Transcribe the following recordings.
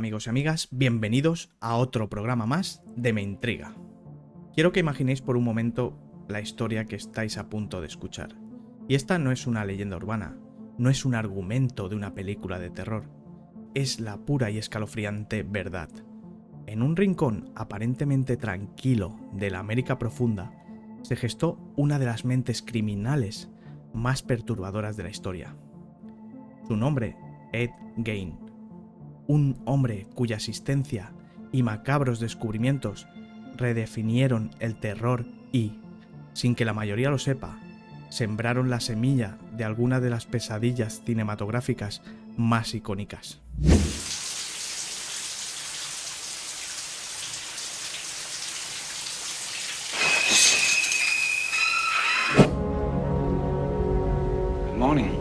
Hola amigos y amigas, bienvenidos a otro programa más de Me Intriga. Quiero que imaginéis por un momento la historia que estáis a punto de escuchar. Y esta no es una leyenda urbana, no es un argumento de una película de terror, es la pura y escalofriante verdad. En un rincón aparentemente tranquilo de la América profunda, se gestó una de las mentes criminales más perturbadoras de la historia. Su nombre, Ed Gein. Un hombre cuya existencia y macabros descubrimientos redefinieron el terror y, sin que la mayoría lo sepa, sembraron la semilla de alguna de las pesadillas cinematográficas más icónicas. Good morning.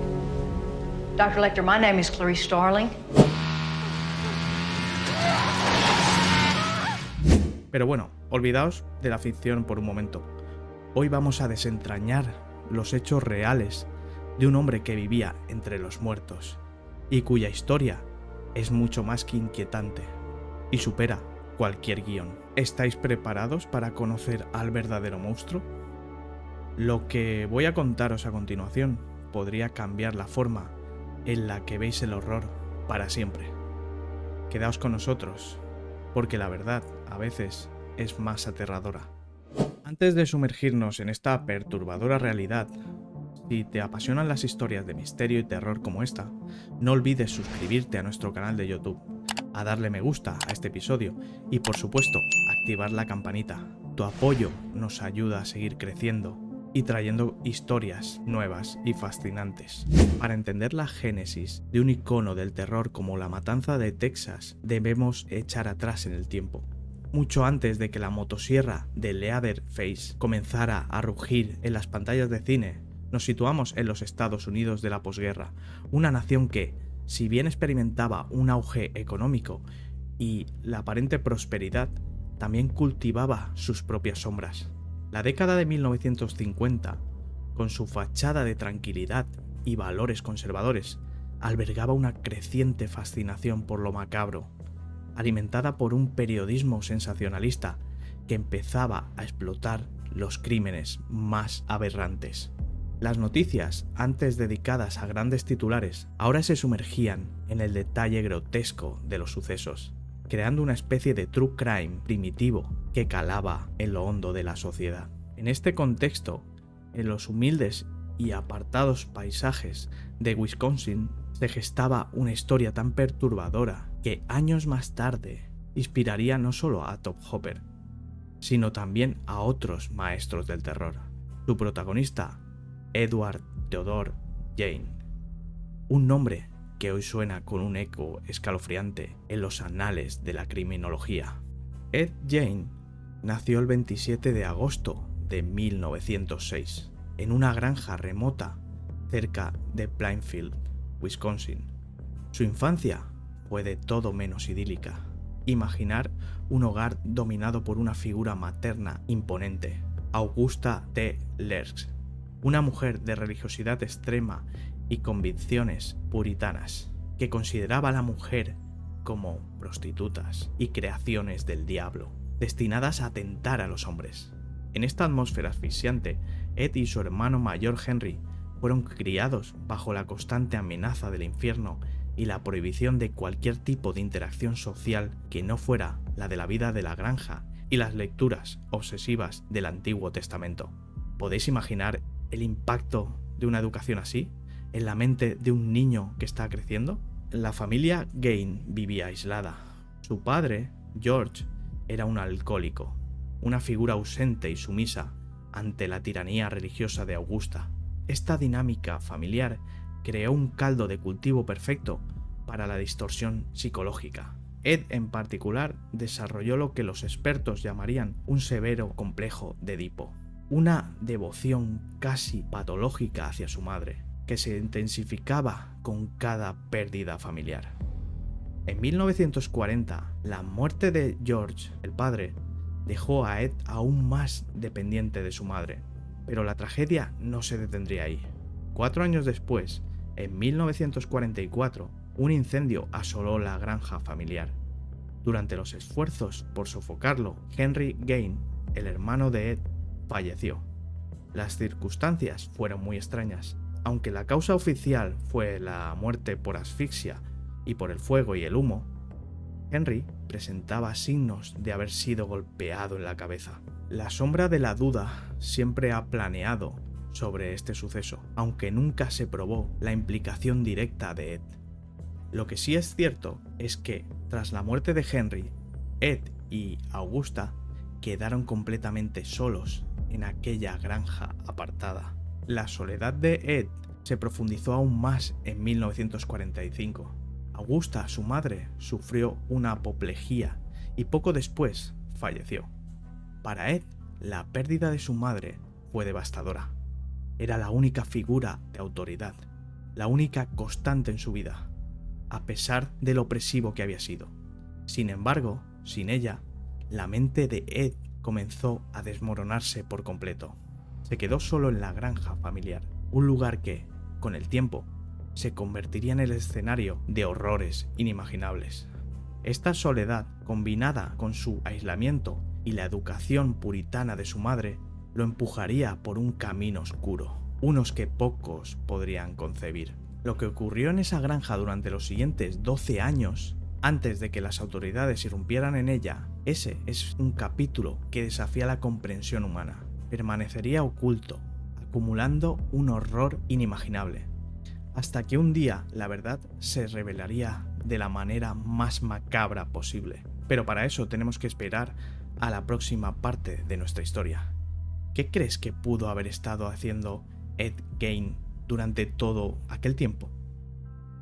Dr. Lecter, my name is Clarice Starling. Pero bueno, olvidaos de la ficción por un momento. Hoy vamos a desentrañar los hechos reales de un hombre que vivía entre los muertos y cuya historia es mucho más que inquietante y supera cualquier guión. ¿Estáis preparados para conocer al verdadero monstruo? Lo que voy a contaros a continuación podría cambiar la forma en la que veis el horror para siempre. Quedaos con nosotros, porque la verdad a veces es más aterradora. Antes de sumergirnos en esta perturbadora realidad, si te apasionan las historias de misterio y terror como esta, no olvides suscribirte a nuestro canal de YouTube, a darle me gusta a este episodio y por supuesto activar la campanita. Tu apoyo nos ayuda a seguir creciendo y trayendo historias nuevas y fascinantes. Para entender la génesis de un icono del terror como La Matanza de Texas, debemos echar atrás en el tiempo. Mucho antes de que la motosierra de Leatherface comenzara a rugir en las pantallas de cine, nos situamos en los Estados Unidos de la posguerra, una nación que, si bien experimentaba un auge económico y la aparente prosperidad, también cultivaba sus propias sombras. La década de 1950, con su fachada de tranquilidad y valores conservadores, albergaba una creciente fascinación por lo macabro, alimentada por un periodismo sensacionalista que empezaba a explotar los crímenes más aberrantes. Las noticias, antes dedicadas a grandes titulares, ahora se sumergían en el detalle grotesco de los sucesos, creando una especie de true crime primitivo que calaba en lo hondo de la sociedad. En este contexto, en los humildes y apartados paisajes de Wisconsin, se gestaba una historia tan perturbadora que años más tarde inspiraría no solo a Tobe Hooper, sino también a otros maestros del terror. Su protagonista, Edward Theodore Gein, un nombre que hoy suena con un eco escalofriante en los anales de la criminología. Ed Gein nació el 27 de agosto de 1906 en una granja remota cerca de Plainfield, Wisconsin. Su infancia fue de todo menos idílica. Imaginar un hogar dominado por una figura materna imponente, Augusta T. Lerch, una mujer de religiosidad extrema y convicciones puritanas, que consideraba a la mujer como prostitutas y creaciones del diablo, destinadas a atentar a los hombres. En esta atmósfera asfixiante, Ed y su hermano mayor Henry fueron criados bajo la constante amenaza del infierno y la prohibición de cualquier tipo de interacción social que no fuera la de la vida de la granja y las lecturas obsesivas del Antiguo Testamento. ¿Podéis imaginar el impacto de una educación así en la mente de un niño que está creciendo? La familia Gein vivía aislada. Su padre, George, era un alcohólico, una figura ausente y sumisa ante la tiranía religiosa de Augusta. Esta dinámica familiar creó un caldo de cultivo perfecto para la distorsión psicológica. Ed en particular desarrolló lo que los expertos llamarían un severo complejo de Edipo, una devoción casi patológica hacia su madre, que se intensificaba con cada pérdida familiar. En 1940, la muerte de George, el padre, dejó a Ed aún más dependiente de su madre, pero la tragedia no se detendría ahí. 4 años después, en 1944, un incendio asoló la granja familiar, Durante los esfuerzos por sofocarlo, Henry Gain, el hermano de Ed, falleció. Las circunstancias fueron muy extrañas. Aunque la causa oficial fue la muerte por asfixia y por el fuego y el humo, Henry presentaba signos de haber sido golpeado en la cabeza. La sombra de la duda siempre ha planeado sobre este suceso, aunque nunca se probó la implicación directa de Ed. Lo que sí es cierto es que, tras la muerte de Henry, Ed y Augusta quedaron completamente solos en aquella granja apartada. La soledad de Ed se profundizó aún más en 1945. Augusta, su madre, sufrió una apoplejía y poco después falleció. Para Ed, la pérdida de su madre fue devastadora. Era la única figura de autoridad, la única constante en su vida, a pesar de lo opresivo que había sido. Sin embargo, sin ella, la mente de Ed comenzó a desmoronarse por completo. Se quedó solo en la granja familiar, un lugar que, con el tiempo, se convertiría en el escenario de horrores inimaginables. Esta soledad, combinada con su aislamiento y la educación puritana de su madre, lo empujaría por un camino oscuro, unos que pocos podrían concebir. Lo que ocurrió en esa granja durante los siguientes 12 años, antes de que las autoridades irrumpieran en ella, ese es un capítulo que desafía la comprensión humana. Permanecería oculto, acumulando un horror inimaginable, hasta que un día la verdad se revelaría de la manera más macabra posible. Pero para eso tenemos que esperar a la próxima parte de nuestra historia. ¿Qué crees que pudo haber estado haciendo Ed Gein durante todo aquel tiempo?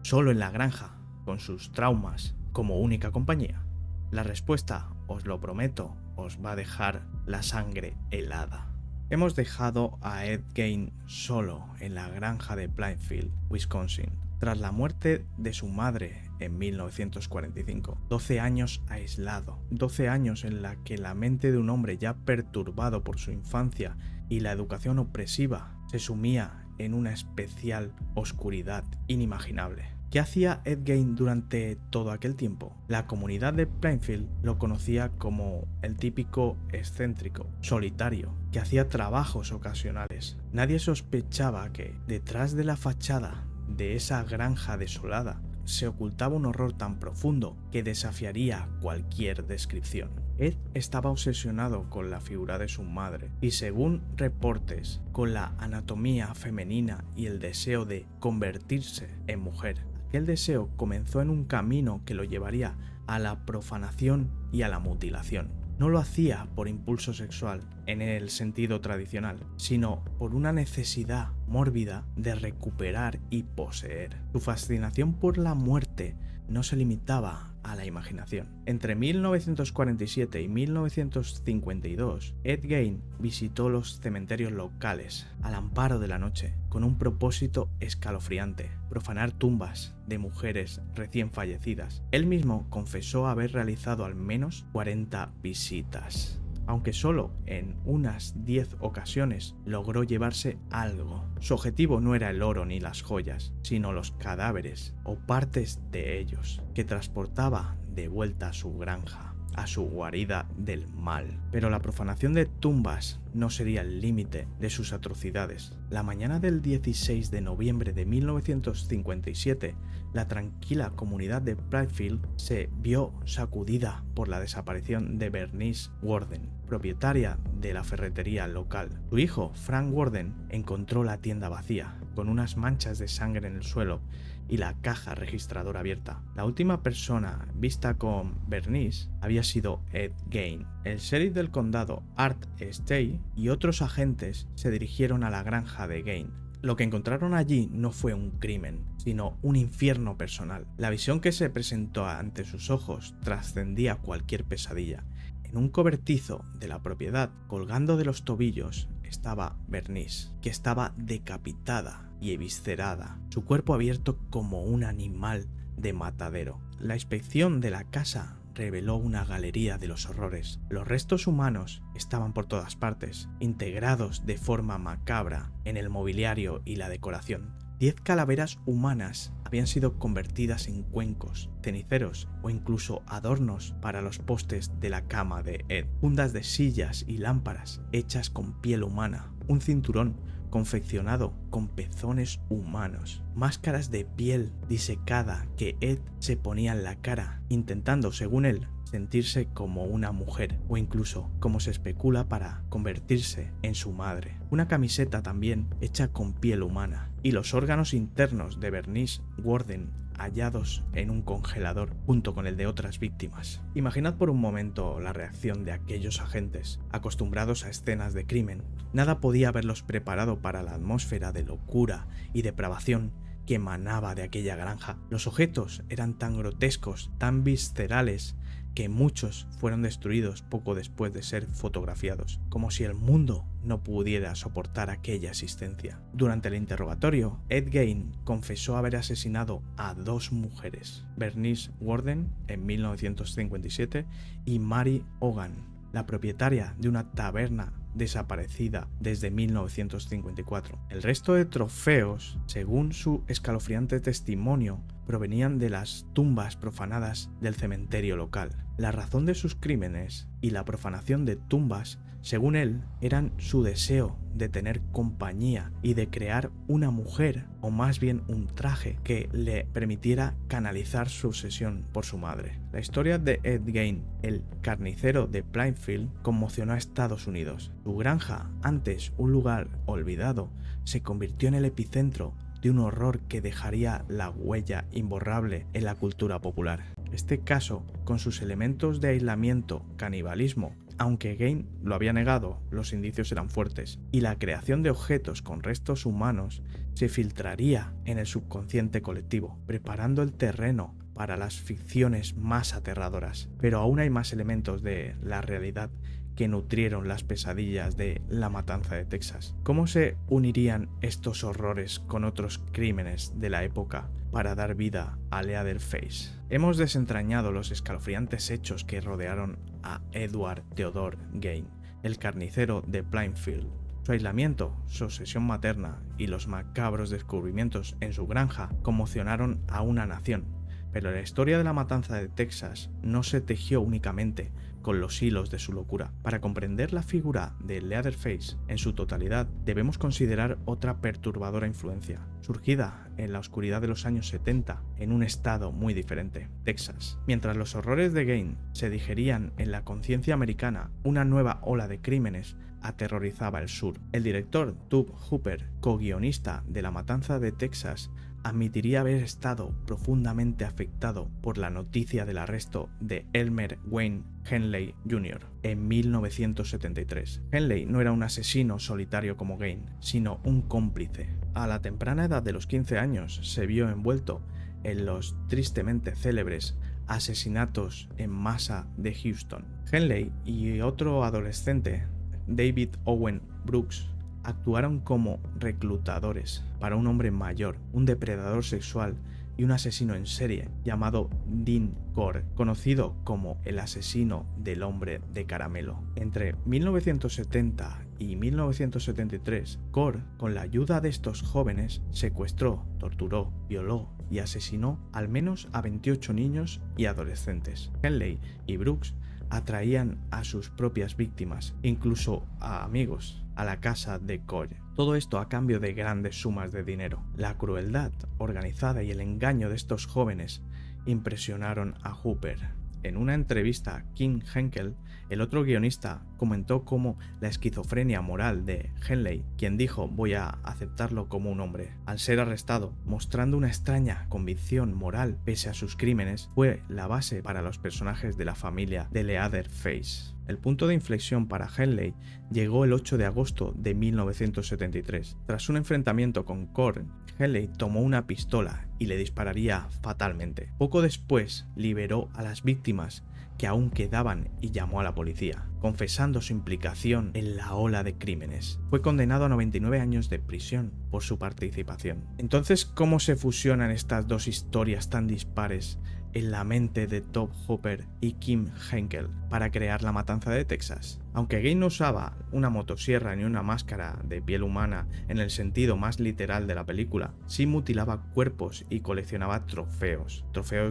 Solo en la granja, con sus traumas como única compañía. La respuesta, os lo prometo, os va a dejar la sangre helada. Hemos dejado a Ed Gein solo en la granja de Plainfield, Wisconsin, tras la muerte de su madre en 1945. 12 años aislado, 12 años en la que la mente de un hombre ya perturbado por su infancia y la educación opresiva se sumía en una especial oscuridad inimaginable. ¿Qué hacía Ed Gein durante todo aquel tiempo? La comunidad de Plainfield lo conocía como el típico excéntrico, solitario, que hacía trabajos ocasionales. Nadie sospechaba que, detrás de la fachada de esa granja desolada, se ocultaba un horror tan profundo que desafiaría cualquier descripción. Ed estaba obsesionado con la figura de su madre y, según reportes, con la anatomía femenina y el deseo de convertirse en mujer. Aquel deseo comenzó en un camino que lo llevaría a la profanación y a la mutilación. No lo hacía por impulso sexual en el sentido tradicional, sino por una necesidad mórbida de recuperar y poseer. Su fascinación por la muerte no se limitaba a la imaginación. Entre 1947 y 1952, Ed Gein visitó los cementerios locales al amparo de la noche, con un propósito escalofriante: profanar tumbas de mujeres recién fallecidas. Él mismo confesó haber realizado al menos 40 visitas, aunque solo en unas 10 ocasiones logró llevarse algo. Su objetivo no era el oro ni las joyas, sino los cadáveres o partes de ellos, que transportaba de vuelta a su granja, a su guarida del mal. Pero la profanación de tumbas no sería el límite de sus atrocidades. La mañana del 16 de noviembre de 1957, la tranquila comunidad de Plainfield se vio sacudida por la desaparición de Bernice Warden, propietaria de la ferretería local. Su hijo, Frank Warden, encontró la tienda vacía, con unas manchas de sangre en el suelo y la caja registradora abierta. La última persona vista con Bernice había sido Ed Gein. El sheriff del condado, Art Stay, y otros agentes se dirigieron a la granja de Gein. Lo que encontraron allí no fue un crimen, sino un infierno personal. La visión que se presentó ante sus ojos trascendía cualquier pesadilla. En un cobertizo de la propiedad, colgando de los tobillos, estaba Bernice, que estaba decapitada y eviscerada, su cuerpo abierto como un animal de matadero. La inspección de la casa reveló una galería de los horrores. Los restos humanos estaban por todas partes, integrados de forma macabra en el mobiliario y la decoración. 10 calaveras humanas habían sido convertidas en cuencos, ceniceros o incluso adornos para los postes de la cama de Ed. Fundas de sillas y lámparas hechas con piel humana, un cinturón confeccionado con pezones humanos, máscaras de piel disecada que Ed se ponía en la cara, intentando, según él, sentirse como una mujer o incluso, como se especula, para convertirse en su madre. Una camiseta también hecha con piel humana y los órganos internos de Bernice Worden hallados en un congelador junto con el de otras víctimas. Imaginad por un momento la reacción de aquellos agentes acostumbrados a escenas de crimen. Nada podía haberlos preparado para la atmósfera de locura y depravación que emanaba de aquella granja. Los objetos eran tan grotescos, tan viscerales, que muchos fueron destruidos poco después de ser fotografiados, como si el mundo no pudiera soportar aquella existencia. Durante el interrogatorio, Ed Gein confesó haber asesinado a 2 mujeres, Bernice Worden en 1957 y Mary Hogan, la propietaria de una taberna desaparecida desde 1954. El resto de trofeos, según su escalofriante testimonio, provenían de las tumbas profanadas del cementerio local. La razón de sus crímenes y la profanación de tumbas, según él, eran su deseo de tener compañía y de crear una mujer, o más bien un traje, que le permitiera canalizar su obsesión por su madre. La historia de Ed Gein, el carnicero de Plainfield, conmocionó a Estados Unidos. Su granja, antes un lugar olvidado, se convirtió en el epicentro de un horror que dejaría la huella imborrable en la cultura popular. Este caso, con sus elementos de aislamiento, canibalismo, aunque Gein lo había negado, los indicios eran fuertes, y la creación de objetos con restos humanos se filtraría en el subconsciente colectivo, preparando el terreno para las ficciones más aterradoras. Pero aún hay más elementos de la realidad que nutrieron las pesadillas de la matanza de Texas. ¿Cómo se unirían estos horrores con otros crímenes de la época para dar vida a Leatherface? Hemos desentrañado los escalofriantes hechos que rodearon a Edward Theodore Gein, el carnicero de Plainfield. Su aislamiento, su obsesión materna y los macabros descubrimientos en su granja conmocionaron a una nación. Pero la historia de la matanza de Texas no se tejió únicamente con los hilos de su locura. Para comprender la figura de Leatherface en su totalidad, debemos considerar otra perturbadora influencia, surgida en la oscuridad de los años 70 en un estado muy diferente, Texas. Mientras los horrores de Gein se digerían en la conciencia americana, una nueva ola de crímenes aterrorizaba el sur. El director Tobe Hooper, co-guionista de La Matanza de Texas, admitiría haber estado profundamente afectado por la noticia del arresto de Elmer Wayne Henley Jr. en 1973. Henley no era un asesino solitario como Gein, sino un cómplice. A la temprana edad de los 15 años se vio envuelto en los tristemente célebres asesinatos en masa de Houston. Henley y otro adolescente, David Owen Brooks, actuaron como reclutadores para un hombre mayor, un depredador sexual y un asesino en serie llamado Dean Core, conocido como el asesino del hombre de caramelo. Entre 1970 y 1973, Core, con la ayuda de estos jóvenes, secuestró, torturó, violó y asesinó al menos a 28 niños y adolescentes. Henley y Brooks atraían a sus propias víctimas, incluso a amigos, a la casa de Core. Todo esto a cambio de grandes sumas de dinero. La crueldad organizada y el engaño de estos jóvenes impresionaron a Hooper. En una entrevista a Kim Henkel, el otro guionista, comentó cómo la esquizofrenia moral de Henley, quien dijo "voy a aceptarlo como un hombre", al ser arrestado, mostrando una extraña convicción moral pese a sus crímenes, fue la base para los personajes de la familia de Leatherface. El punto de inflexión para Henley llegó el 8 de agosto de 1973. Tras un enfrentamiento con Core, Henley tomó una pistola y le dispararía fatalmente. Poco después liberó a las víctimas que aún quedaban y llamó a la policía, confesando su implicación en la ola de crímenes. Fue condenado a 99 años de prisión por su participación. Entonces, ¿cómo se fusionan estas dos historias tan dispares en la mente de Tobe Hooper y Kim Henkel para crear La Matanza de Texas? Aunque Gain no usaba una motosierra ni una máscara de piel humana en el sentido más literal de la película, sí mutilaba cuerpos y coleccionaba trofeos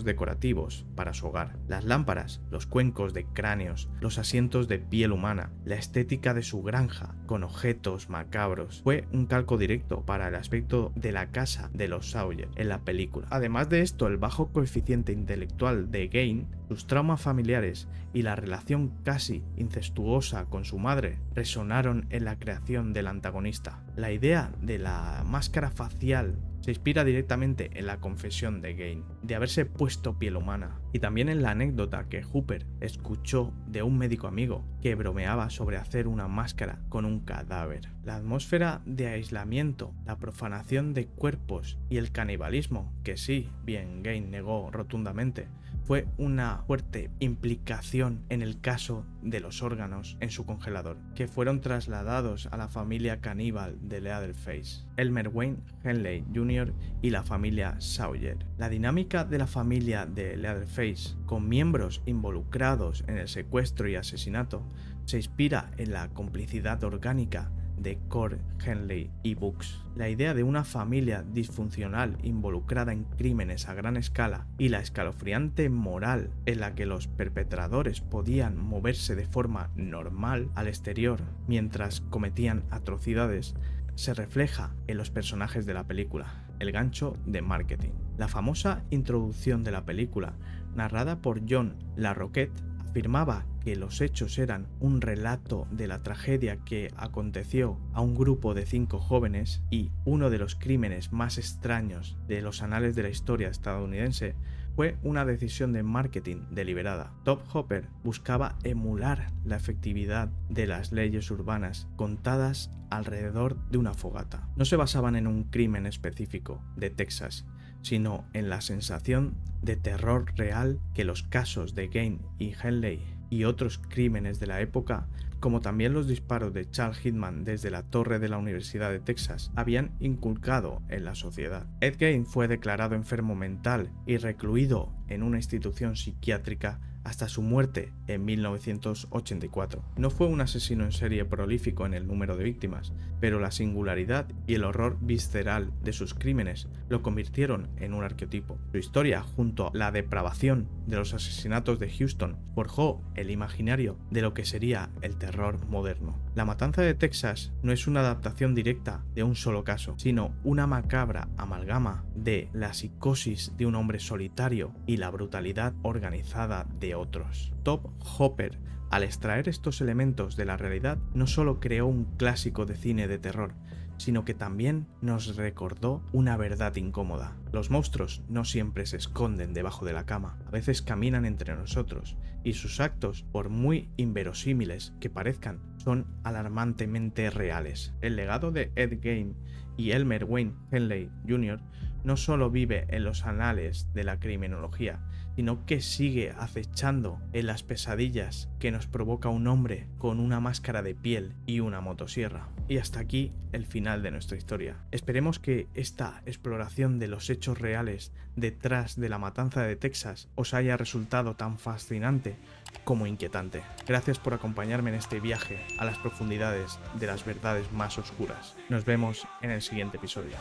decorativos para su hogar. Las lámparas, los cuencos de cráneos, los asientos de piel humana, la estética de su granja con objetos macabros, fue un calco directo para el aspecto de la casa de los Sawyer en la película. Además de esto, el bajo coeficiente intelectual de Gain, sus traumas familiares y la relación casi incestuosa con su madre resonaron en la creación del antagonista. La idea de la máscara facial se inspira directamente en la confesión de Gain, de haberse puesto piel humana, y también en la anécdota que Hooper escuchó de un médico amigo que bromeaba sobre hacer una máscara con un cadáver. La atmósfera de aislamiento, la profanación de cuerpos y el canibalismo, que sí, bien Gain negó rotundamente, fue una fuerte implicación en el caso de los órganos en su congelador, que fueron trasladados a la familia caníbal de Leatherface, Elmer Wayne Henley Jr. y la familia Sawyer. La dinámica de la familia de Leatherface, con miembros involucrados en el secuestro y asesinato, se inspira en la complicidad orgánica de Cord, Henley y Books. La idea de una familia disfuncional involucrada en crímenes a gran escala y la escalofriante moral en la que los perpetradores podían moverse de forma normal al exterior mientras cometían atrocidades se refleja en los personajes de la película, el gancho de marketing. La famosa introducción de la película, narrada por John LaRoquette, afirmaba que los hechos eran un relato de la tragedia que aconteció a un grupo de 5 jóvenes y uno de los crímenes más extraños de los anales de la historia estadounidense fue una decisión de marketing deliberada. Top Hopper buscaba emular la efectividad de las leyes urbanas contadas alrededor de una fogata. No se basaban en un crimen específico de Texas, sino en la sensación de terror real que los casos de Gain y Henley y otros crímenes de la época, como también los disparos de Charles Hitman desde la torre de la Universidad de Texas, habían inculcado en la sociedad. Ed Gein fue declarado enfermo mental y recluido en una institución psiquiátrica hasta su muerte en 1984. No fue un asesino en serie prolífico en el número de víctimas, pero la singularidad y el horror visceral de sus crímenes lo convirtieron en un arquetipo. Su historia, junto a la depravación de los asesinatos de Houston, forjó el imaginario de lo que sería el terror moderno. La Matanza de Texas no es una adaptación directa de un solo caso, sino una macabra amalgama de la psicosis de un hombre solitario y la brutalidad organizada de otros. Top Hopper, al extraer estos elementos de la realidad, no solo creó un clásico de cine de terror, sino que también nos recordó una verdad incómoda. Los monstruos no siempre se esconden debajo de la cama, a veces caminan entre nosotros, y sus actos, por muy inverosímiles que parezcan, son alarmantemente reales. El legado de Ed Gein y Elmer Wayne Henley Jr. no solo vive en los anales de la criminología, sino que sigue acechando en las pesadillas que nos provoca un hombre con una máscara de piel y una motosierra. Y hasta aquí el final de nuestra historia. Esperemos que esta exploración de los hechos reales detrás de la matanza de Texas os haya resultado tan fascinante como inquietante. Gracias por acompañarme en este viaje a las profundidades de las verdades más oscuras. Nos vemos en el siguiente episodio.